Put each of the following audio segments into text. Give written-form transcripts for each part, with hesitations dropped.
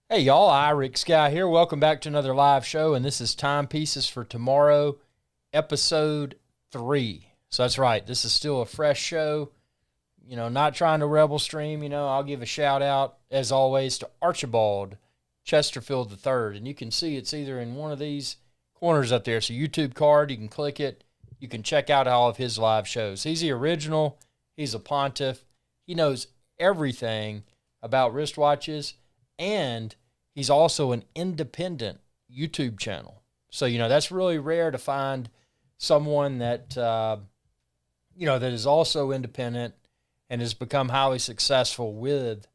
Hey y'all, Rick Sky here. Welcome back to another live show, and this is Timepieces for Tomorrow, episode 3. So that's right, this is still a fresh show. Not trying to rebel stream. I'll give a shout out, as always, to Archibald Chesterfield III. And you can see it's either in one of these corners up there. It's a YouTube card. You can click it. You can check out all of his live shows. He's the original. He's a pontiff. He knows everything about wristwatches, and he's also an independent YouTube channel. So, that's really rare to find someone that, that is also independent and has become highly successful with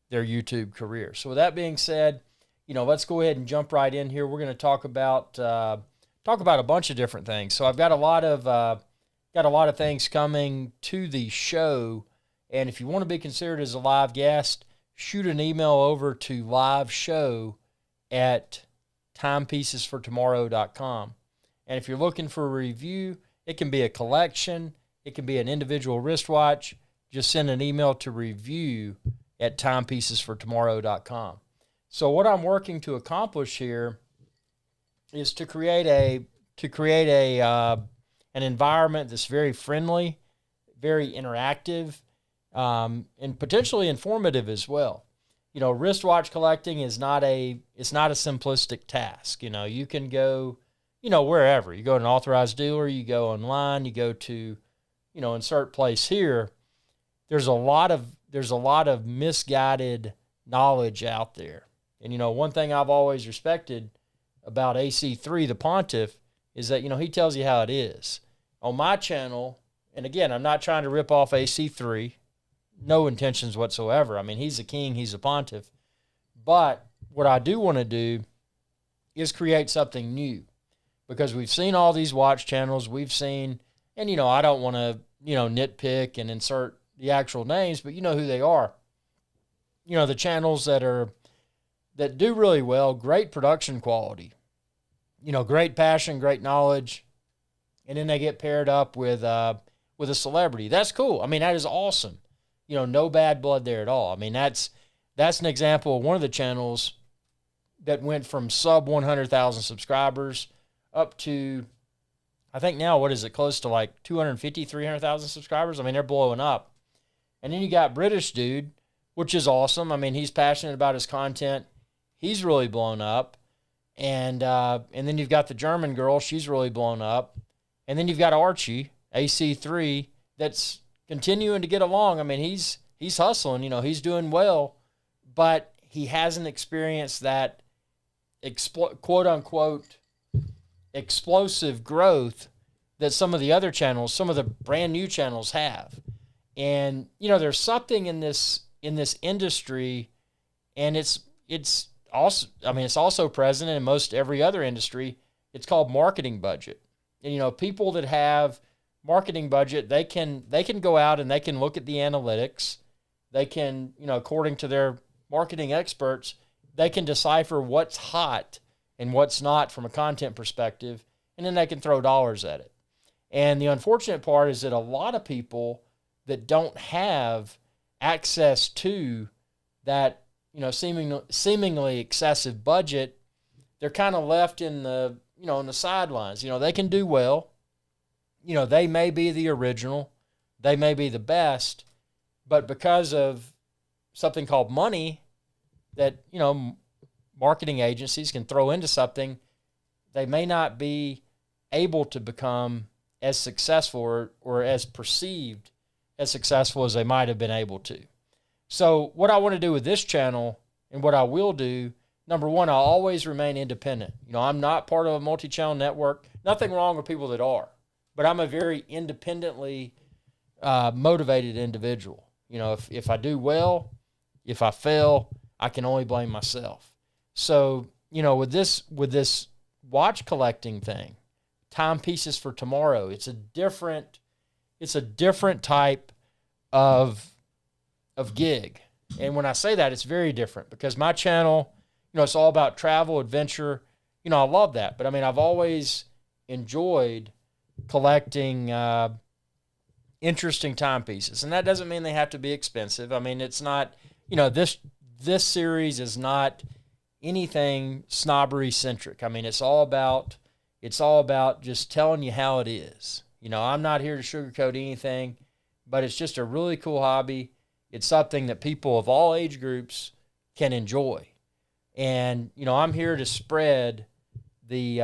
their YouTube career. So with that being said, let's go ahead and jump right in here. We're going to talk about a bunch of different things. So I've got a lot of things coming to the show, and if you want to be considered as a live guest, shoot an email over to liveshow@timepiecesfortomorrow.com. And if you're looking for a review, it can be a collection, it can be an individual wristwatch. Just send an email to review@timepiecesfortomorrow.com. So what I'm working to accomplish here is to create an environment that's very friendly, very interactive, and potentially informative as well. Wristwatch collecting is not a simplistic task. You can go, wherever. You go to an authorized dealer, you go online, you go to, insert place here. There's a lot of misguided knowledge out there. And, one thing I've always respected about AC3, the pontiff, is that, he tells you how it is. On my channel, and again, I'm not trying to rip off AC3, no intentions whatsoever. I mean, he's a king, he's a pontiff. But what I do want to do is create something new, because we've seen all these watch channels. We've seen, and, I don't want to, nitpick and insert the actual names, but you know who they are. The channels that do really well, great production quality, great passion, great knowledge, and then they get paired up with a celebrity. That's cool. I mean, that is awesome. No bad blood there at all. I mean, that's an example of one of the channels that went from sub 100,000 subscribers up to, I think now, what is it, close to like 250, 300,000 subscribers? I mean, they're blowing up. And then you got British dude, which is awesome. I mean, he's passionate about his content. He's really blown up. And then you've got the German girl. She's really blown up. And then you've got Archie, AC3, that's continuing to get along. I mean, he's hustling, he's doing well, but he hasn't experienced that quote unquote explosive growth that some of the other channels, some of the brand new channels have. And, there's something in this industry, and it's also present in most every other industry. It's called marketing budget. And, people that have marketing budget, they can go out and they can look at the analytics. They can, according to their marketing experts, they can decipher what's hot and what's not from a content perspective, and then they can throw dollars at it. And the unfortunate part is that a lot of people that don't have access to that, seemingly excessive budget, they're kind of left in the, in the sidelines. They can do well. They may be the original, they may be the best, but because of something called money that, marketing agencies can throw into something, they may not be able to become as successful or as perceived as successful as they might have been able to. So what I want to do with this channel, and what I will do, number one, I'll always remain independent. I'm not part of a multi-channel network. Nothing wrong with people that are. But I'm a very independently motivated individual. If I do well, if I fail, I can only blame myself. So, with this watch collecting thing, Timepieces for Tomorrow, it's a different type of gig. And when I say that, it's very different, because my channel, it's all about travel, adventure. I love that. But I mean, I've always enjoyed collecting interesting timepieces, and that doesn't mean they have to be expensive. I mean, it's not, this series is not anything snobbery centric. I mean, it's all about just telling you how it is. You know, I'm not here to sugarcoat anything, but it's just a really cool hobby. It's something that people of all age groups can enjoy. And, you know, I'm here to spread the,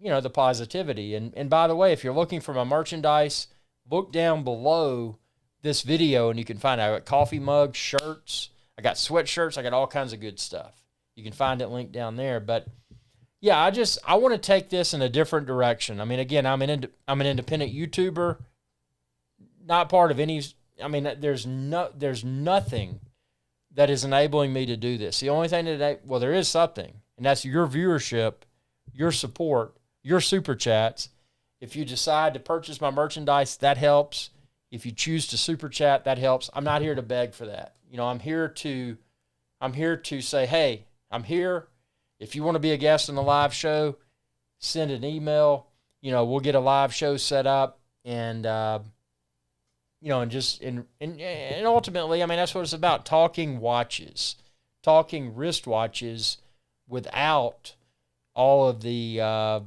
the positivity. And by the way, if you're looking for my merchandise, look down below this video and you can find out. I got coffee mugs, shirts, I got sweatshirts, I got all kinds of good stuff. You can find it linked down there. But yeah, I want to take this in a different direction. I mean, again, I'm an independent YouTuber, not part of any. I mean, there's nothing that is enabling me to do this. The only thing there is something, and that's your viewership, your support, your super chats. If you decide to purchase my merchandise, that helps. If you choose to super chat, that helps. I'm not here to beg for that. You know, I'm here to say, hey, I'm here. If you want to be a guest on the live show, send an email. You know, we'll get a live show set up, and and ultimately, I mean, that's what it's about: talking watches, talking wristwatches, without all of the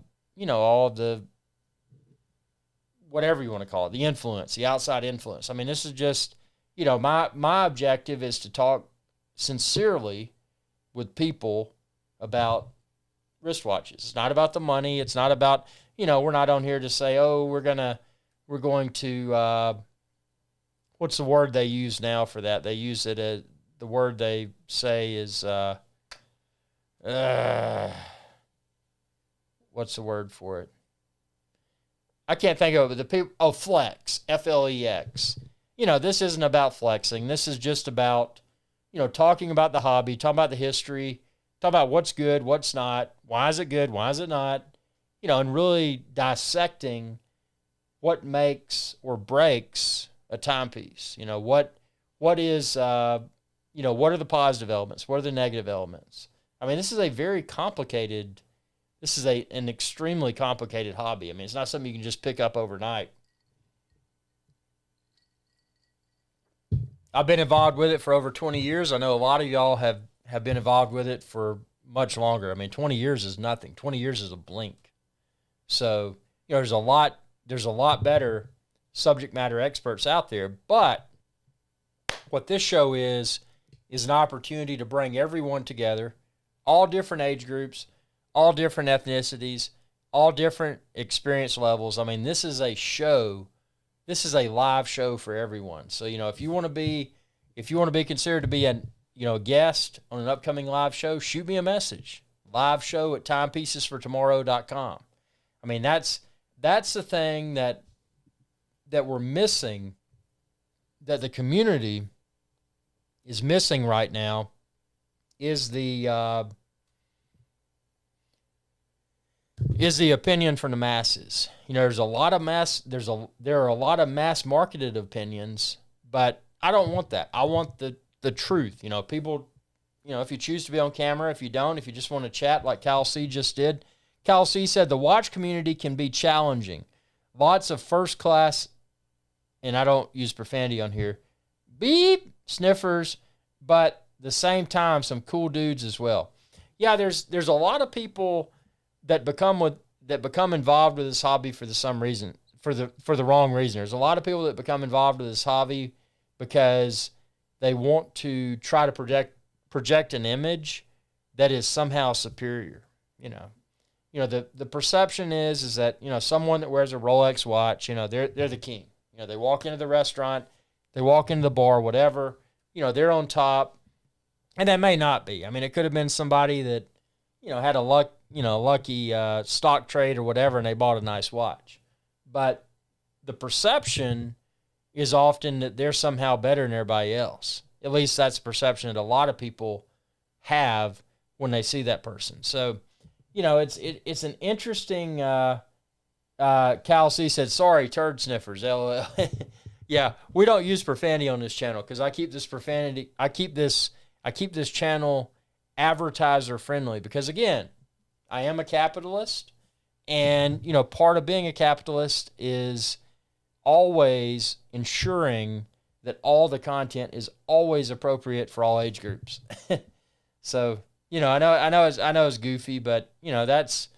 whatever you want to call it, the influence, the outside influence. I mean, this is just, you know, my objective is to talk sincerely with people about wristwatches. It's not about the money. It's not about, you know, we're not on here to say, oh, we're going to, what's the word they use now for that? They use it as, the word they say is, what's the word for it? I can't think of it, but the people, flex, F-L-E-X. You know, this isn't about flexing. This is just about, you know, talking about the hobby, talking about the history, talking about what's good, what's not, why is it good, why is it not, you know, and really dissecting what makes or breaks a timepiece. You know, what is, what are the positive elements? What are the negative elements? I mean, this is a very complicated, an extremely complicated hobby. I mean, it's not something you can just pick up overnight. I've been involved with it for over 20 years. I know a lot of y'all have been involved with it for much longer. I mean, 20 years is nothing. 20 years is a blink. So, you know, there's a lot better subject matter experts out there. But what this show is an opportunity to bring everyone together, all different age groups, all different ethnicities, all different experience levels. I mean, this is a show. This is a live show for everyone. So, you know, if you want to be considered to be a guest on an upcoming live show, shoot me a message. Live show at timepiecesfortomorrow.com. I mean, that's the thing that we're missing, that the community is missing right now, is the opinion from the masses. You know, there are a lot of mass marketed opinions, but I don't want that. I want the truth. You know, people, you know, if you choose to be on camera, if you don't, if you just want to chat like Cal C just did. Cal C said the watch community can be challenging. Lots of first class, and I don't use profanity on here, beep sniffers, but at the same time, some cool dudes as well. Yeah, there's a lot of people that become involved with this hobby for the wrong reason. There's a lot of people that become involved with this hobby because they want to try to project an image that is somehow superior. You know, the perception is that, you know, someone that wears a Rolex watch, you know, they're the king. You know, they walk into the restaurant, they walk into the bar, whatever, you know, they're on top, and that may not be. I mean, it could have been somebody that, you know, had a lucky stock trade or whatever, and they bought a nice watch. But the perception is often that they're somehow better than everybody else. At least that's the perception that a lot of people have when they see that person. So, you know, it's an interesting. Cal C said, "Sorry, turd sniffers." LOL. Yeah, we don't use profanity on this channel because I keep this channel advertiser friendly, because again, I am a capitalist, and you know, part of being a capitalist is always ensuring that all the content is always appropriate for all age groups. So, I know it's goofy, but that's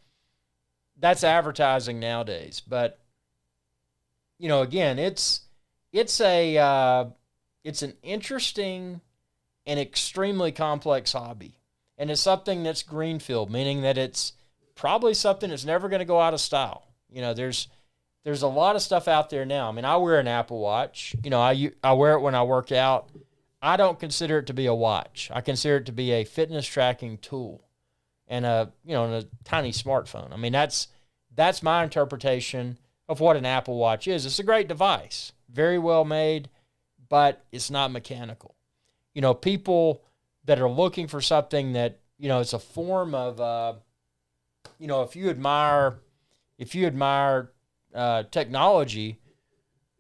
advertising nowadays. But again, it's an interesting and extremely complex hobby, and it's something that's greenfield, meaning that it's probably something that's never going to go out of style. There's a lot of stuff out there now. I mean, I wear an Apple Watch. I wear it when I work out. I don't consider it to be a watch. I consider it to be a fitness tracking tool and a tiny smartphone. I mean, that's my interpretation of what an Apple Watch is. It's a great device, very well made, but it's not mechanical. People that are looking for something that, it's a form of, if you admire technology,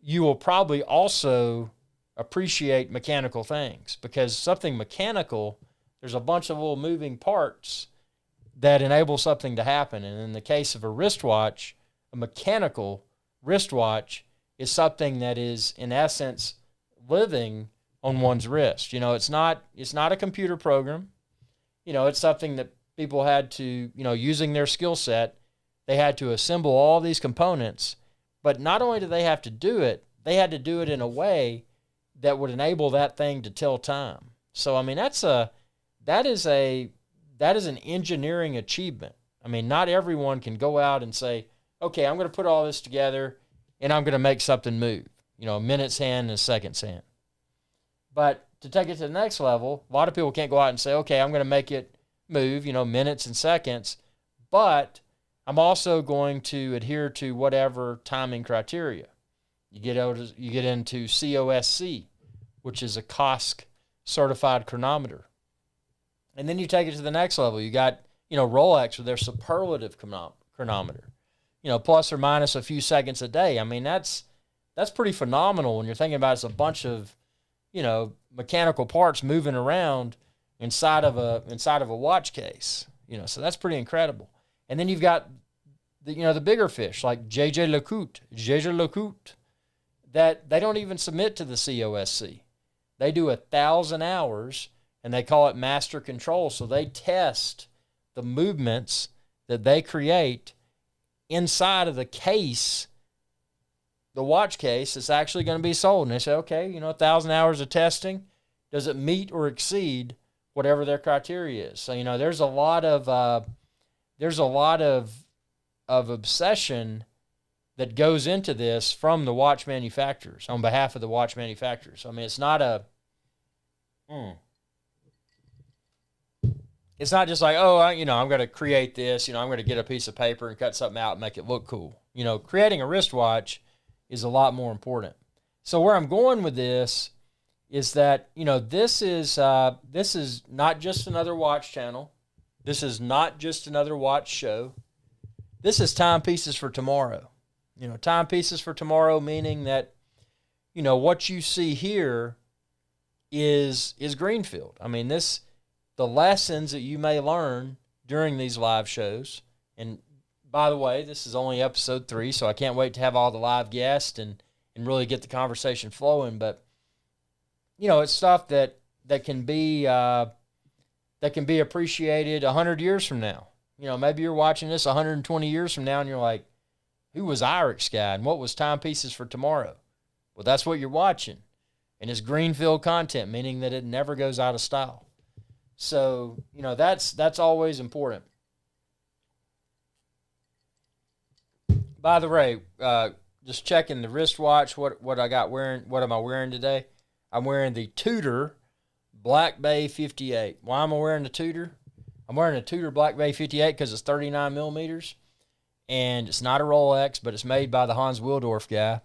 you will probably also appreciate mechanical things, because something mechanical, there's a bunch of little moving parts that enable something to happen. And in the case of a wristwatch, a mechanical wristwatch is something that is, in essence, living on one's wrist. It's not a computer program. It's something that people had to, using their skill set, they had to assemble all these components. But not only did they have to do it, they had to do it in a way that would enable that thing to tell time. So, I mean, that is an engineering achievement. I mean, not everyone can go out and say, okay, I'm going to put all this together and I'm going to make something move, a minute's hand and a second's hand. But to take it to the next level, a lot of people can't go out and say, okay, I'm going to make it move, minutes and seconds, but I'm also going to adhere to whatever timing criteria. You get into COSC, which is a COSC certified chronometer. And then you take it to the next level. You got, Rolex with their Superlative chronometer, plus or minus a few seconds a day. I mean, that's pretty phenomenal when you're thinking about it's a bunch of, mechanical parts moving around inside of a watch case, so that's pretty incredible. And then you've got the bigger fish like J.J. Lecoute, that they don't even submit to the COSC. They do 1,000 hours, and they call it master control. So they test the movements that they create inside of the case, the watch case that's actually going to be sold. And they say, okay, 1,000 hours of testing, does it meet or exceed whatever their criteria is? So, there's a lot of obsession that goes into this from the watch manufacturers, on behalf of the watch manufacturers. I mean, it's not just like, I'm going to create this, I'm going to get a piece of paper and cut something out and make it look cool. Creating a wristwatch is a lot more important. So where I'm going with this is that, this is not just another watch channel. This is not just another watch show. This is Timepieces for tomorrow. Timepieces for tomorrow, meaning that, what you see here is greenfield. I mean, the lessons that you may learn during these live shows, and by the way, this is only episode 3, so I can't wait to have all the live guests and really get the conversation flowing. But, it's stuff that can be appreciated 100 years from now. Maybe you're watching this 120 years from now and you're like, who was Irix guy and what was Timepieces for tomorrow? Well, that's what you're watching. And it's greenfield content, meaning that it never goes out of style. So, that's always important. By the way, just checking the wristwatch, what I got wearing, what am I wearing today? I'm wearing the Tudor Black Bay 58. Why am I wearing the Tudor? I'm wearing a Tudor Black Bay 58 because it's 39 millimeters, and it's not a Rolex, but it's made by the Hans Willdorf guy,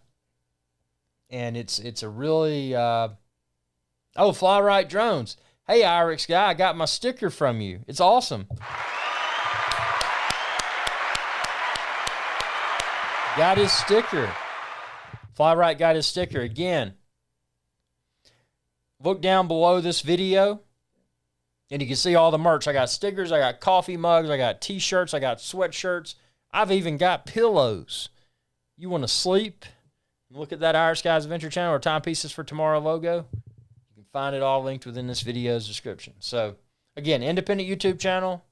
and it's a really Fly Right Drones. Hey, Irix guy, I got my sticker from you. It's awesome. Got his sticker. Fly Right got his sticker. Again, look down below this video, and you can see all the merch. I got stickers, I got coffee mugs, I got t-shirts, I got sweatshirts. I've even got pillows. You want to sleep? Look at that Irix Guy's Adventure Channel or Timepieces for Tomorrow logo. You can find it all linked within this video's description. So, again, independent YouTube channel.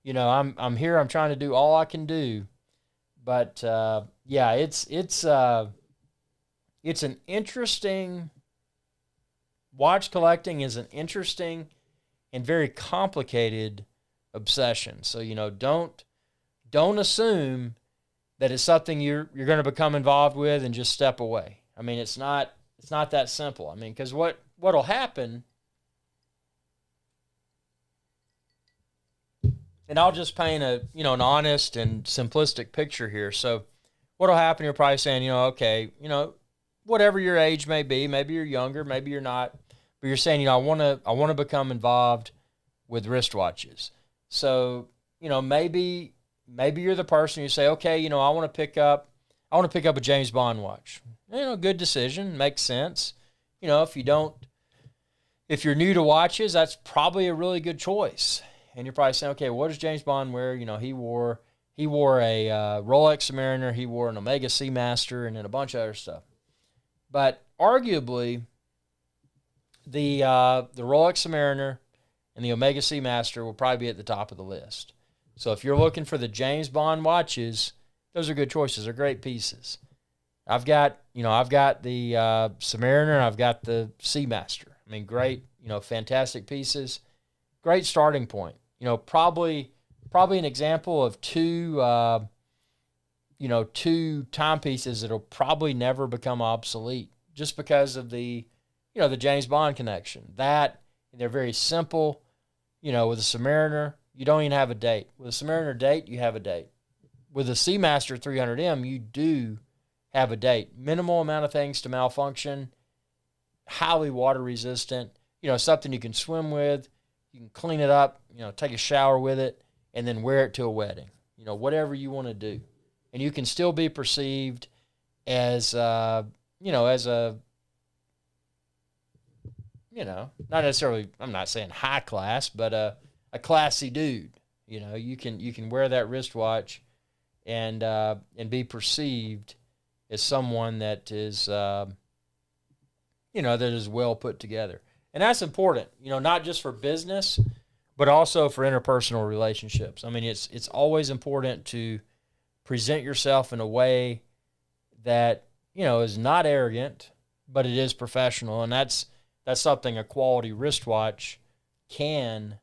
You know, I'm here. I'm trying to do all I can do, but yeah, it's an interesting. Watch collecting is an interesting and very complicated obsession. So, you know, don't assume that it's something you're going to become involved with and just step away. I mean, it's not that simple. I mean, because what'll happen, and I'll just paint an honest and simplistic picture here. So what'll happen, you're probably saying, you know, okay, you know, whatever your age may be, maybe you're younger, maybe you're not, but you're saying, you know, I want to become involved with wristwatches. So, you know, maybe you're the person you say, okay, you know, I want to pick up a James Bond watch. You know, good decision, makes sense. You know, if you're new to watches, that's probably a really good choice. And you're probably saying, okay, what does James Bond wear? You know, he wore a Rolex Submariner, he wore an Omega Seamaster, and then a bunch of other stuff. But arguably, the Rolex Submariner and the Omega Seamaster will probably be at the top of the list. So if you're looking for the James Bond watches, those are good choices. They're great pieces. I've got the Submariner and I've got the Seamaster. I mean, great, you know, fantastic pieces. Great starting point. You know, probably an example of two timepieces that'll probably never become obsolete just because of the James Bond connection. That, they're very simple. You know, with a Submariner, you don't even have a date. With a Submariner date, you have a date. With a Seamaster 300M, you do have a date. Minimal amount of things to malfunction. Highly water resistant. You know, something you can swim with. You can clean it up, you know, take a shower with it, and then wear it to a wedding. You know, whatever you want to do. And you can still be perceived as, not necessarily, I'm not saying high class, but a classy dude. You know, you can wear that wristwatch and be perceived as someone that is, that is well put together. And that's important, you know, not just for business, but also for interpersonal relationships. I mean, it's always important to present yourself in a way that, you know, is not arrogant, but it is professional. And that's something a quality wristwatch can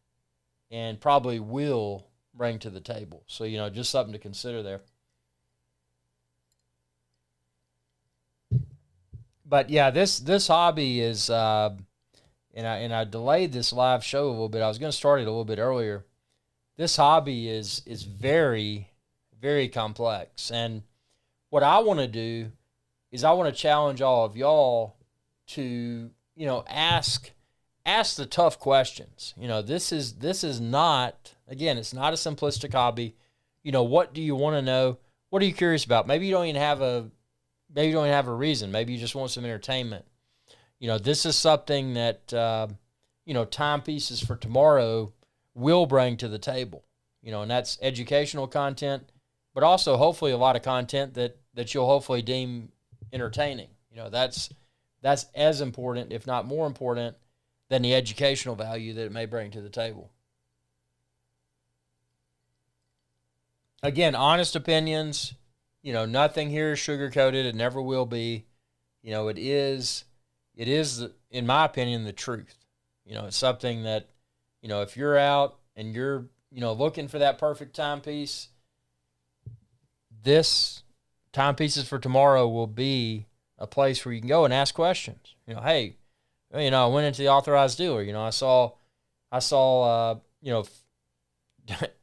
and probably will bring to the table. So, you know, just something to consider there. But yeah, this hobby is, and I delayed this live show a little bit. I was going to start it a little bit earlier. This hobby is very, very complex. And what I want to do is I want to challenge all of y'all to, you know, ask the tough questions. You know, this is not, again, it's not a simplistic hobby. You know, what do you want to know? What are you curious about? Maybe you don't even have a reason. Maybe you just want some entertainment. You know, this is something that, Timepieces for Tomorrow will bring to the table. You know, and that's educational content, but also hopefully a lot of content that you'll hopefully deem entertaining. You know, that's as important, if not more important, than the educational value that it may bring to the table. Again, honest opinions. You know, nothing here is sugar-coated. It never will be. You know, it is, in my opinion, the truth. You know, it's something that, you know, if you're out and you're, you know, looking for that perfect timepiece, this Timepieces for Tomorrow will be a place where you can go and ask questions. You know, hey, you know, I went into the authorized dealer. You know, I saw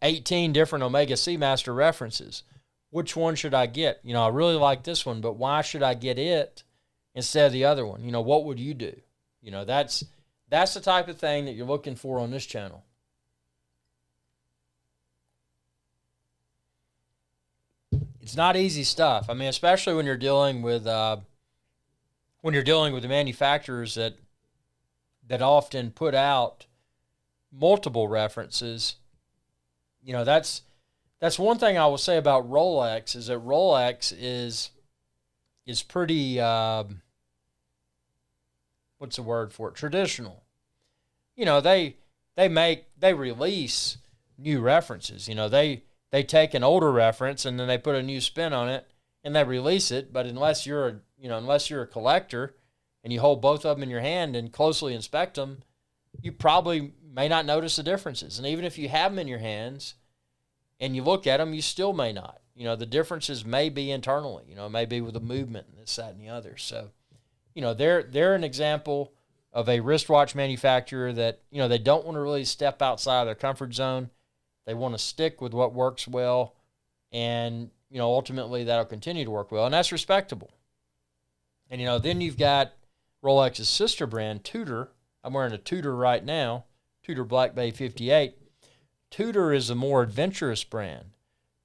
18 different Omega Seamaster references. Which one should I get? You know, I really like this one, but why should I get it instead of the other one? You know, what would you do? You know, that's the type of thing that you're looking for on this channel. It's not easy stuff. I mean, especially when you're dealing with the manufacturers that often put out multiple references. You know, that's one thing I will say about Rolex is that Rolex is pretty, what's the word for it? Traditional. You know, they they release new references. You know, they take an older reference and then they put a new spin on it and they release it. But unless you're a collector and you hold both of them in your hand and closely inspect them, you probably may not notice the differences. And even if you have them in your hands and you look at them, you still may not. You know, the differences may be internally. You know, it may be with the movement and this, that, and the other. So, you know, they're an example of a wristwatch manufacturer that, you know, they don't want to really step outside of their comfort zone. They want to stick with what works well, and, you know, ultimately that'll continue to work well, and that's respectable. And, you know, then you've got Rolex's sister brand, Tudor. I'm wearing a Tudor right now, Tudor Black Bay 58. Tudor is a more adventurous brand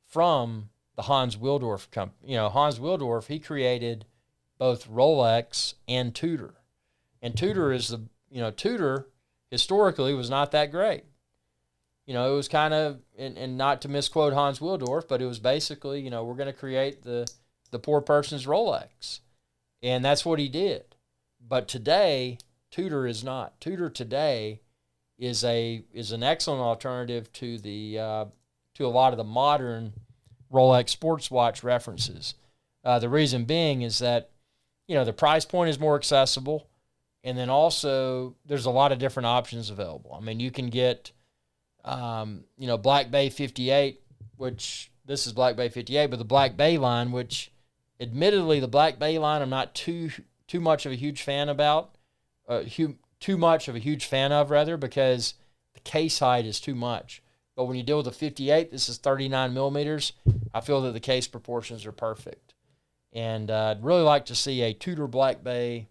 from the Hans Willdorf company. You know, Hans Willdorf, he created both Rolex and Tudor. And Tudor Tudor historically was not that great. You know, it was kind of, and not to misquote Hans Willdorf, but it was basically, you know, we're going to create the poor person's Rolex. And that's what he did. But today, Tudor is not. Tudor today is an excellent alternative to to a lot of the modern Rolex sports watch references. The reason being is that, you know, the price point is more accessible, and then also there's a lot of different options available. I mean, you can get, you know, Black Bay 58, which this is Black Bay 58, but the Black Bay line, which admittedly the Black Bay line I'm not too much of a huge fan about, too much of a huge fan of rather, because the case height is too much. But when you deal with a 58, this is 39 millimeters. I feel that the case proportions are perfect. And I'd really like to see a Tudor Black Bay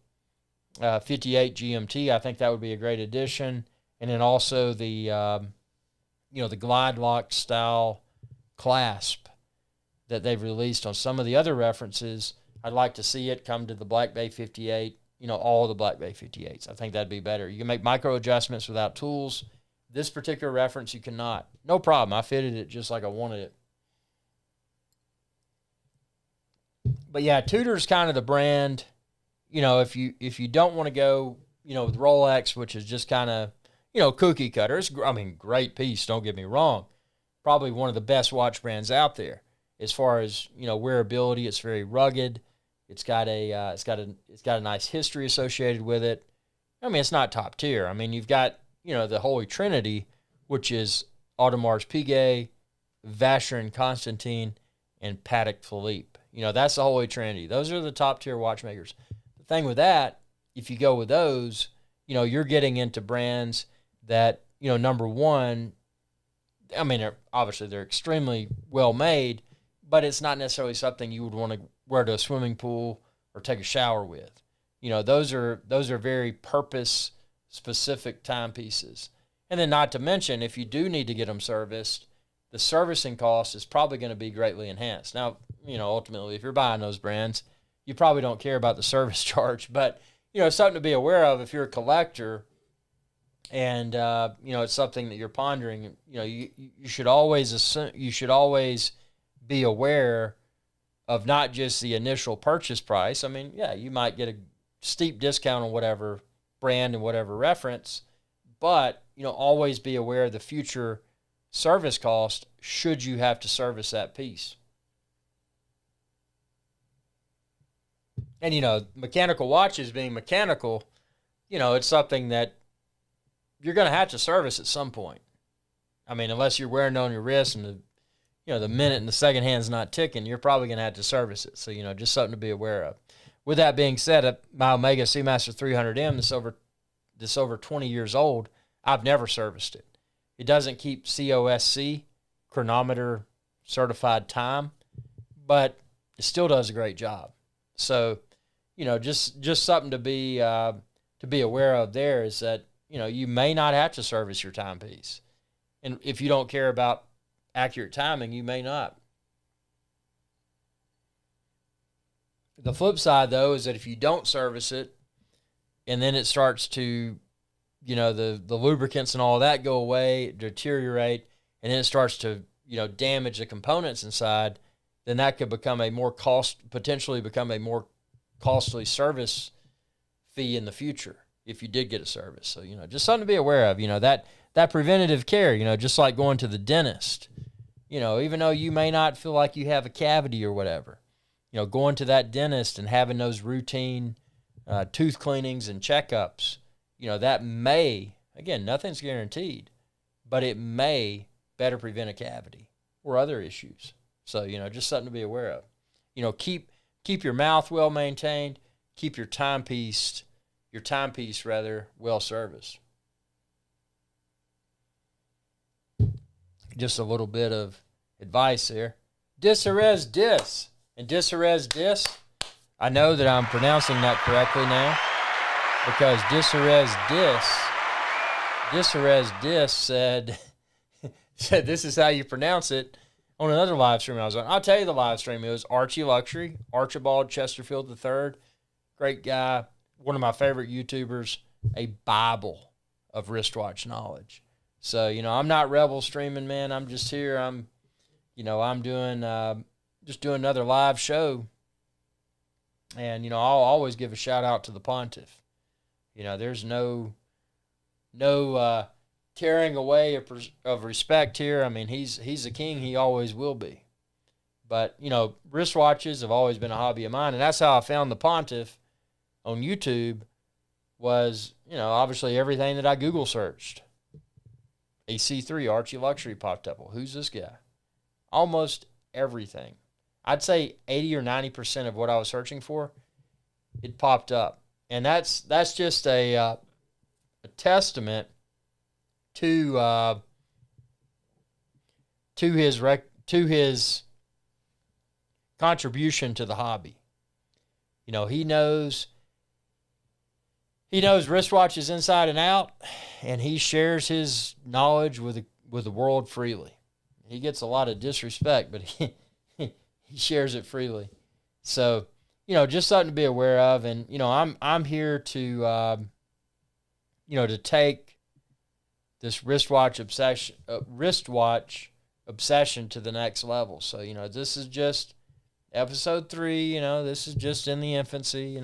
58 GMT. I think that would be a great addition. And then also the, you know, the glide lock style clasp that they've released on some of the other references. I'd like to see it come to the Black Bay 58, you know, all the Black Bay 58s. I think that'd be better. You can make micro adjustments without tools. This particular reference, you cannot. No problem. I fitted it just like I wanted it. But yeah, Tudor's kind of the brand, you know, if you don't want to go, you know, with Rolex, which is just kind of, you know, cookie cutter. I mean, great piece, don't get me wrong. Probably one of the best watch brands out there. As far as, you know, wearability, it's very rugged. It's got a nice history associated with it. I mean, it's not top tier. I mean, you've got, you know, the Holy Trinity, which is Audemars Piguet, Vacheron Constantin, and Patek Philippe. You know, that's the Holy Trinity. Those are the top tier watchmakers. The thing with that, if you go with those, you know, you're getting into brands that, you know, number one, I mean, obviously they're extremely well made, but it's not necessarily something you would want to wear to a swimming pool or take a shower with. You know, those are very purpose specific timepieces. And then not to mention, if you do need to get them serviced, the servicing cost is probably going to be greatly enhanced. Now, you know, ultimately, if you're buying those brands, you probably don't care about the service charge, but, you know, it's something to be aware of if you're a collector and, you know, it's something that you're pondering. You know, you should always be aware of not just the initial purchase price. I mean, yeah, you might get a steep discount on whatever brand and whatever reference, but, you know, always be aware of the future service cost should you have to service that piece. And, you know, mechanical watches being mechanical, you know, it's something that you're going to have to service at some point. I mean, unless you're wearing it on your wrist and the minute and the second hand's not ticking, you're probably going to have to service it. So, you know, just something to be aware of. With that being said, my Omega Seamaster 300M that's over 20 years old, I've never serviced it. It doesn't keep COSC, chronometer certified time, but it still does a great job. So, you know, just something to be aware of there is that, you know, you may not have to service your timepiece. And if you don't care about accurate timing, you may not. The flip side, though, is that if you don't service it and then it starts to, you know, the lubricants and all of that go away, deteriorate, and then it starts to, you know, damage the components inside, then that could become potentially become a more costly service fee in the future. if you did get a service. So, just something to be aware of, that preventative care, just like going to the dentist, even though you may not feel like you have a cavity or whatever, going to that dentist and having those routine tooth cleanings and checkups, that may, again, nothing's guaranteed, but it may better prevent a cavity or other issues. So, just something to be aware of. Keep your mouth well maintained, keep your timepiece well serviced. Just a little bit of advice there. Dis res dis. And dis res dis, I know that I'm pronouncing that correctly now, because dis res dis said this is how you pronounce it on another live stream I was on. I'll tell you the live stream. It was Archie Luxury, Archibald Chesterfield III. Great guy, one of my favorite YouTubers, a Bible of wristwatch knowledge. So, I'm not rebel streaming, man. I'm just here. I'm doing just doing another live show. And, I'll always give a shout out to the Pontiff. There's no tearing away of respect here. I mean, he's a king. He always will be. But, wristwatches have always been a hobby of mine. And that's how I found the Pontiff on YouTube was, obviously everything that I Google searched. AC3 Archie Luxury popped up. Well, who's this guy? Almost everything. I'd say 80 or 90% of what I was searching for, it popped up. And that's just a testament to his contribution to the hobby. He knows wristwatches inside and out, and he shares his knowledge with the world freely. He gets a lot of disrespect, but he shares it freely. So, just something to be aware of. And, I'm here to, to take this wristwatch obsession to the next level. So, this is just episode 3, this is just in the infancy,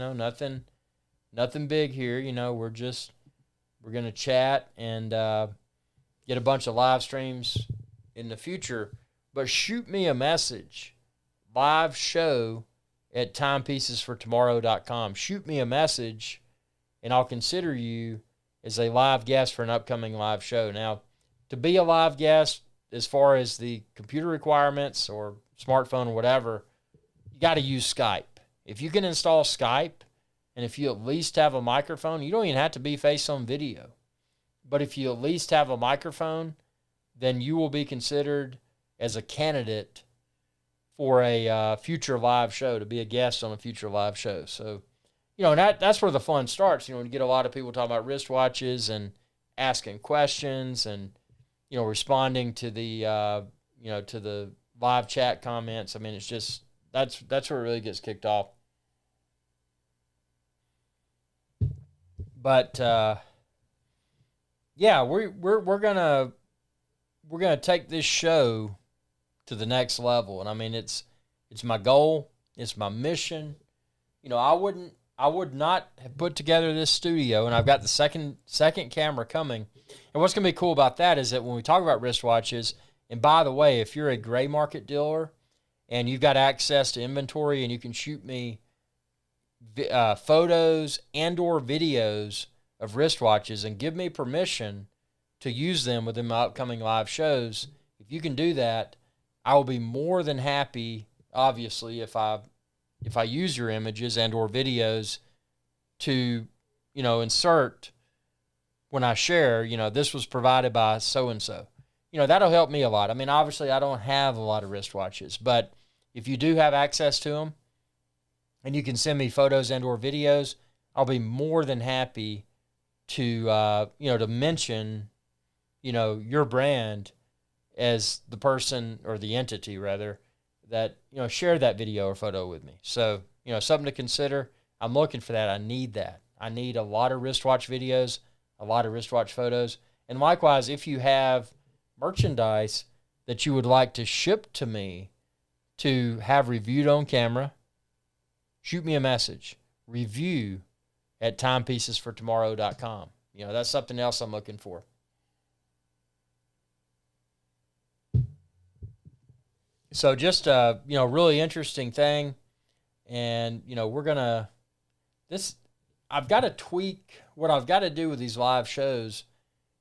nothing big here. We're going to chat and get a bunch of live streams in the future. But shoot me a message. Live show at timepiecesfortomorrow.com. Shoot me a message, and I'll consider you as a live guest for an upcoming live show. Now, to be a live guest, as far as the computer requirements or smartphone or whatever, you got to use Skype. If you can install Skype, and if you at least have a microphone, you don't even have to be face on video. But if you at least have a microphone, then you will be considered as a candidate for a future live show, to be a guest on a future live show. So, that's where the fun starts. When you get a lot of people talking about wristwatches and asking questions and, responding to the, to the live chat comments. I mean, it's just, that's where it really gets kicked off. But, yeah, we're gonna take this show to the next level. And I mean, it's my goal. It's my mission. I would not have put together this studio, and I've got the second camera coming. And what's going to be cool about that is that when we talk about wristwatches, and by the way, if you're a gray market dealer and you've got access to inventory and you can shoot me photos and or videos of wristwatches and give me permission to use them within my upcoming live shows, if you can do that, I will be more than happy, obviously, if I use your images and or videos to, insert when I share, this was provided by so-and-so. That'll help me a lot. I mean, obviously, I don't have a lot of wristwatches, but if you do have access to them and you can send me photos and or videos, I'll be more than happy to, to mention, your brand as the person or the entity, rather, that, share that video or photo with me. So, something to consider. I'm looking for that. I need that. I need a lot of wristwatch videos, a lot of wristwatch photos. And likewise, if you have merchandise that you would like to ship to me to have reviewed on camera, shoot me a message. Review at timepiecesfortomorrow.com. You know, that's something else I'm looking for. So just a, you know, really interesting thing. And, you know, I've got to tweak, what I've got to do with these live shows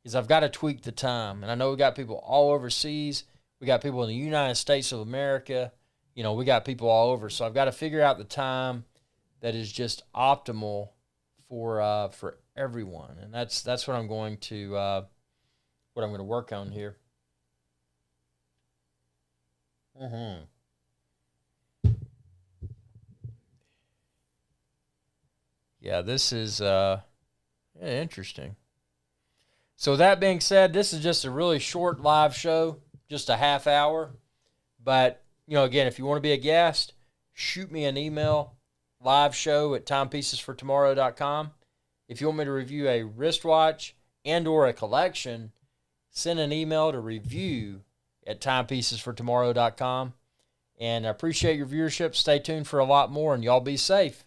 is I've got to tweak the time. And I know we got people all overseas. We got people in the United States of America. You know, we got people all over. So I've got to figure out the time that is just optimal for everyone. And that's what I'm going to work on here. Mm-hmm. Yeah, this is interesting. So that being said, this is just a really short live show, just a half hour. But, you know, again, if you want to be a guest, shoot me an email, liveshow@timepiecesfortomorrow.com. If you want me to review a wristwatch and or a collection, send an email to review@timepiecesfortomorrow.com. And I appreciate your viewership. Stay tuned for a lot more, and y'all be safe.